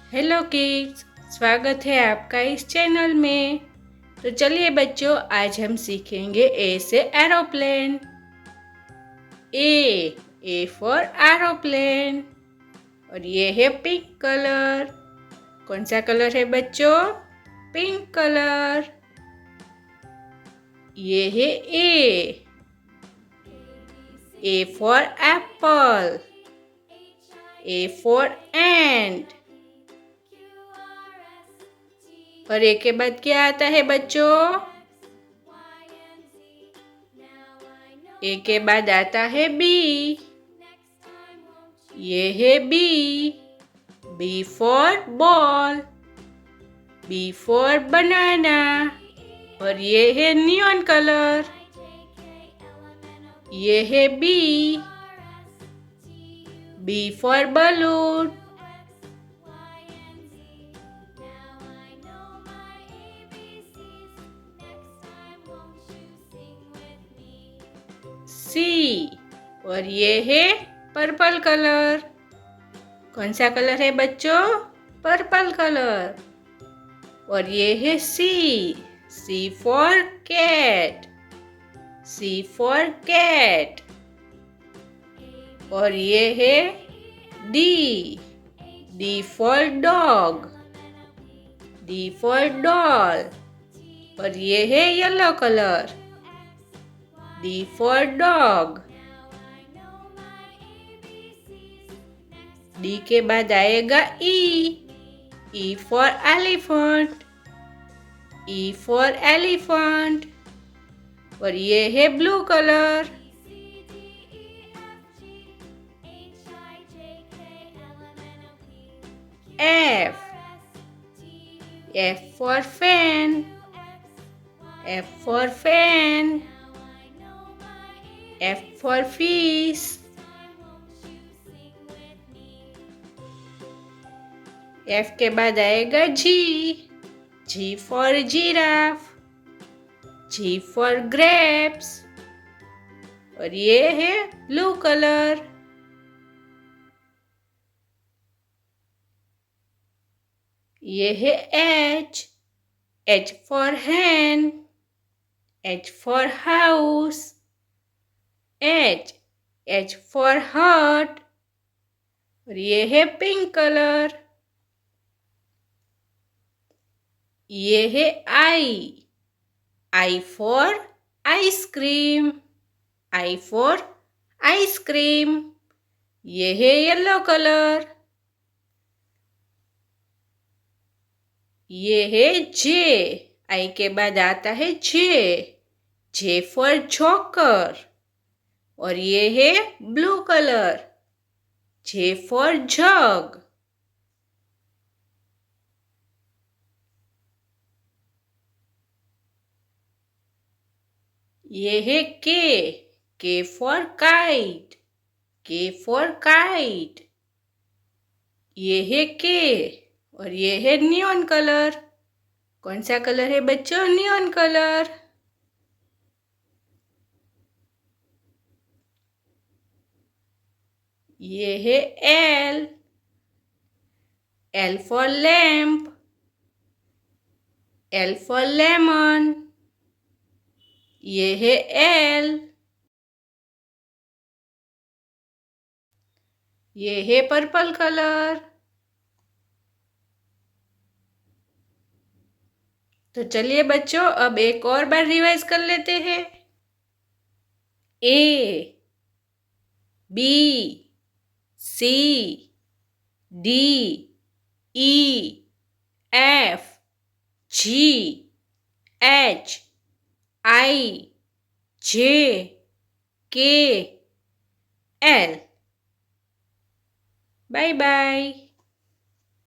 Hello kids, स्वागत है आपका इस चैनल में। तो चलिए बच्चों, आज हम सीखेंगे ए से एरोप्लेन। A for aeroplane. और ये है पिंक कलर। कौन सा कलर है बच्चों? Pink colour. ये है A for apple. A for ant. और ए के बाद क्या आता है बच्चों? ए के बाद आता है बी। ये है B for ball. B for banana. और ये है नियॉन कलर। ये है बी फॉर बलून। सी। और ये है पर्पल कलर। कौन सा कलर है बच्चों? Purple colour. और ये है C for cat. C for cat. और ये है D for dog. D for doll. और ये है yellow colour. D for dog. D के बाद आएगा E for elephant. E for elephant. और ये है blue colour. F for fan. F for fan. F for fish. F के बाद आएगा G for giraffe. G for grapes. और ये है ब्लू कलर। ये है H for hen. H for house. H for heart. और ये है पिंक कलर। ये है I for ice cream. I for ice cream. ये है येलो कलर। ये है जे। आई के बाद आता है जे फॉर जोकर। और ये है blue colour. J for jug. ये है के फॉर काइट। के फॉर काइट। ये है के। और ये है नियॉन कलर। कौन सा कलर है बच्चों? Neon colour. ये है L for lamp. L for lemon. ये है एल। ये है पर्पल कलर। तो चलिए बच्चों, अब एक और बार रिवाइज कर लेते हैं। A B C D E F G H I J K L. Bye bye.